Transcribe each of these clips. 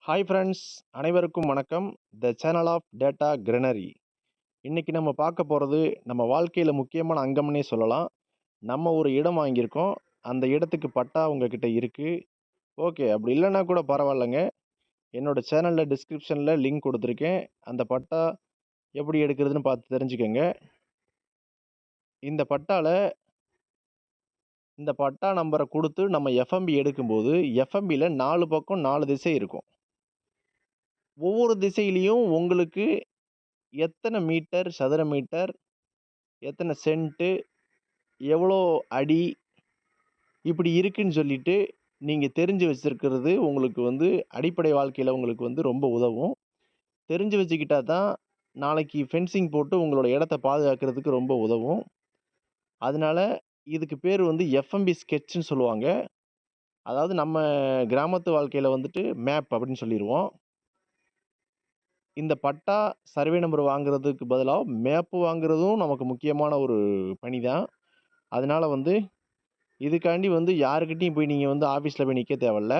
Hi friends, அனைவருக்கும் வணக்கம். The channel of data granary. இன்னைக்கு நம்ம பார்க்க போகிறது நம்ம வாழ்க்கையில் முக்கியமான அங்கம்னே சொல்லலாம். நம்ம ஒரு இடம் வாங்கியிருக்கோம். அந்த இடத்துக்கு பட்டா உங்ககிட்ட இருக்குது. ஓகே, அப்படி இல்லைன்னா கூட பரவாயில்லைங்க. என்னோட சேனலில் டிஸ்கிரிப்ஷனில் லிங்க் கொடுத்துருக்கேன். அந்த பட்டா எப்படி எடுக்கிறதுன்னு பார்த்து தெரிஞ்சுக்கோங்க. இந்த பட்டால இந்த பட்டா நம்பரை கொடுத்து நம்ம எஃப்எம்பி எடுக்கும்போது எஃப்எம்பியில் 4 பக்கம் 4 திசை இருக்கும். ஒவ்வொரு திசையிலையும் உங்களுக்கு எத்தனை மீட்டர், சதுர மீட்டர், எத்தனை சென்ட்டு, எவ்வளோ அடி, இப்படி இருக்குன்னு சொல்லிட்டு நீங்கள் தெரிஞ்சு வச்சிருக்கிறது உங்களுக்கு அடிப்படை வாழ்க்கையில் உங்களுக்கு ரொம்ப உதவும். தெரிஞ்சு வச்சுக்கிட்டா தான் நாளைக்கு ஃபென்சிங் போட்டு உங்களோட இடத்த பாதுகாக்கிறதுக்கு ரொம்ப உதவும். அதனால இதுக்கு பேர் எஃப்எம்பி ஸ்கெட்ச்னு சொல்லுவாங்க. அதாவது நம்ம கிராமத்து வாழ்க்கையில் மேப் அப்படின்னு சொல்லிடுவோம். இந்த பட்டா சர்வே நம்பர் வாங்குறதுக்கு பதிலாக மேப்பு வாங்குறதும் நமக்கு முக்கியமான ஒரு பணி தான். அதனால இதுக்காண்டி யாருக்கிட்டையும் போய் நீங்கள் ஆஃபீஸில் போய் நிற்க தேவையில்ல.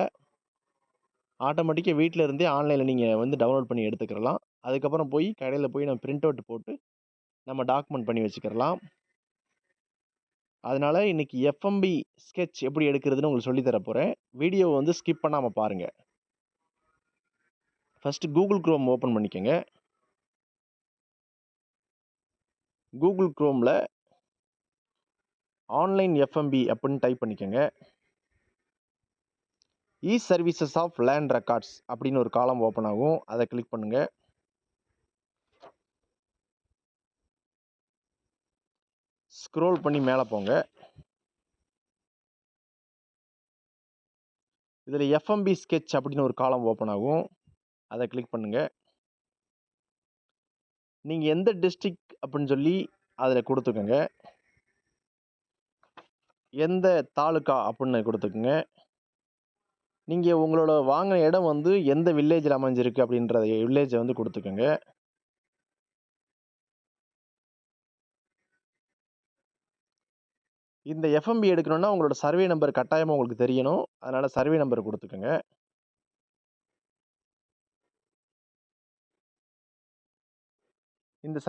ஆட்டோமேட்டிக்காக வீட்டில் இருந்தே ஆன்லைனில் நீங்கள் டவுன்லோட் பண்ணி எடுத்துக்கிறலாம். அதுக்கப்புறம் போய் கடையில் போய் நம்ம பிரிண்ட் அவுட் போட்டு நம்ம டாக்குமெண்ட் பண்ணி வச்சுக்கிறலாம். அதனால் இன்றைக்கி எஃப்எம்பி ஸ்கெட்ச் எப்படி எடுக்கிறதுன்னு உங்களுக்கு சொல்லித்தர போகிறேன். வீடியோவை ஸ்கிப் பண்ணாமல் பாருங்கள். ஃபஸ்ட்டு கூகுள் குரோம் ஓப்பன் பண்ணிக்கோங்க. கூகுள் குரோமில் ஆன்லைன் எஃப்எம்பி அப்படின்னு டைப் பண்ணிக்கோங்க. E services of land records அப்படின்னு ஒரு காலம் ஓப்பன் ஆகும். அதை கிளிக் பண்ணுங்கள். ஸ்க்ரோல் பண்ணி மேலே போங்க. இதில் எஃப்எம்பி ஸ்கெட்ச் அப்படின்னு ஒரு காலம் ஓப்பன் ஆகும். அதை கிளிக் பண்ணுங்கள். நீங்கள் எந்த டிஸ்ட்ரிக்ட் அப்படின்னு சொல்லி அதில் கொடுத்துக்கோங்க. எந்த தாலுக்கா அப்படின்னு கொடுத்துக்குங்க. நீங்கள் உங்களோட வாங்கின இடம் எந்த வில்லேஜில் அமைஞ்சிருக்கு அப்படின்ற வில்லேஜை கொடுத்துக்கோங்க. இந்த எஃப்எம்பி எடுக்கணும்னா உங்களோட சர்வே நம்பர் கட்டாயமாக உங்களுக்கு தெரியணும். அதனால் சர்வே நம்பர் கொடுத்துக்கோங்க. இந்த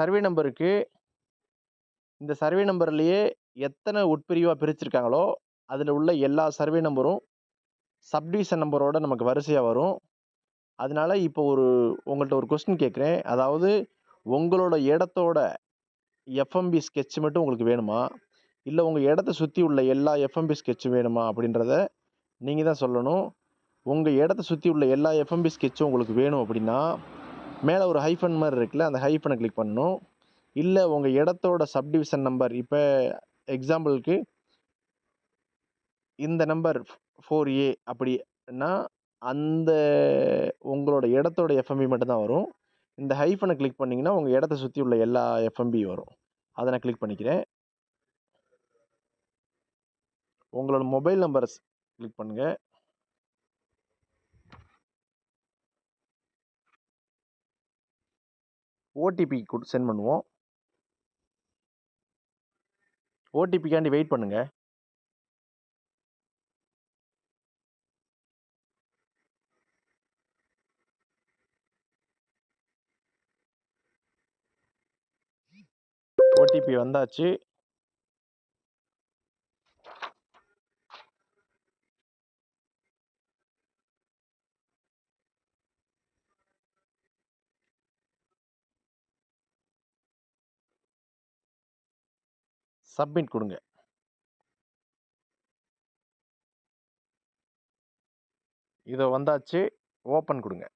சர்வே நம்பர்லேயே எத்தனை உட்பிரிவாக பிரிச்சிருக்காங்களோ அதில் உள்ள எல்லா சர்வே நம்பரும் சப்டிவிஷன் நம்பரோட நமக்கு வரிசையாக வரும். அதனால இப்போ உங்கள்கிட்ட ஒரு கொஸ்டின் கேட்குறேன். அதாவது உங்களோட இடத்தோட எஃப்எம்பி ஸ்கெட்ச் மட்டும் உங்களுக்கு வேணுமா, இல்லை உங்கள் இடத்த சுற்றி உள்ள எல்லா எஃப்எம்பி ஸ்கெட்சும் வேணுமா அப்படின்றத நீங்கள் தான் சொல்லணும். உங்கள் இடத்த சுற்றி உள்ள எல்லா எஃப்எம்பி ஸ்கெட்சும் உங்களுக்கு வேணும் அப்படின்னா மேலே ஒரு ஹைஃபன் மாதிரி இருக்குல்ல, அந்த ஹைஃபனை கிளிக் பண்ணணும். இல்லை உங்கள் இடத்தோட சப்டிவிஷன் நம்பர், இப்போ எக்ஸாம்பிளுக்கு இந்த நம்பர் 4A அப்படின்னா அந்த உங்களோட இடத்தோட எஃப்எம்பி மட்டும்தான் வரும். இந்த ஹைஃபனை கிளிக் பண்ணிங்கன்னா உங்கள் இடத்த சுற்றி உள்ள எல்லா எஃப்எம்பி வரும். அதை நான் கிளிக் பண்ணிக்கிறேன். உங்களோட மொபைல் நம்பரை கிளிக் பண்ணுங்கள். ஓடிபி சென்ட் பண்ணுவோம். ஓடிபிக்காண்டி வெயிட் பண்ணுங்கள். ஓடிபி வந்தாச்சு. சப்மிட் கொடுங்க. இதோ வந்தாச்சு. ஓப்பன் கொடுங்க.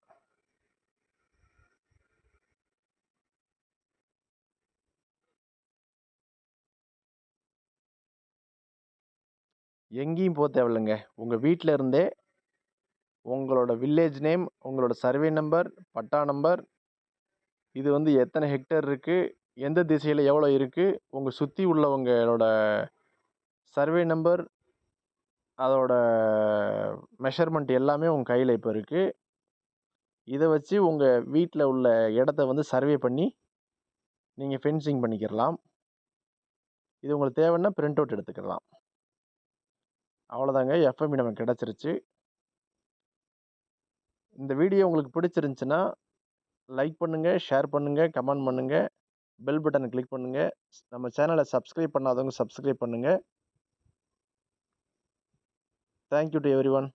எங்கேயும் போக தேவையில்லைங்க. உங்கள் வீட்டில் இருந்தே உங்களோட வில்லேஜ் நேம், உங்களோட சர்வே நம்பர், பட்டா நம்பர், இது எத்தனை ஹெக்டேர் இருக்குது, எந்த திசையில் எவ்வளோ இருக்குது, உங்கள் சுற்றி உள்ளவங்களோட சர்வே நம்பர், அதோட மெஷர்மெண்ட் எல்லாமே உங்கள் கையில் இப்போ இருக்குது. இதை வச்சு உங்கள் வீட்டில் உள்ள இடத்த சர்வே பண்ணி நீங்கள் ஃபென்சிங் பண்ணிக்கிறலாம். இது உங்களுக்கு தேவைன்னா பிரிண்ட் அவுட் எடுத்துக்கலாம். அவ்வளோதாங்க, எஃப்எம்பி நமக்கு கிடச்சிருச்சு. இந்த வீடியோ உங்களுக்கு பிடிச்சிருந்துச்சுன்னா, லைக் பண்ணுங்க, ஷேர் பண்ணுங்க, கமெண்ட் பண்ணுங்க, பெல் பட்டனை கிளிக் பண்ணுங்க. நம்ம சேனலை சப்ஸ்கிரைப் பண்ணாதவங்க சப்ஸ்கிரைப் பண்ணுங்க. Thank you to everyone.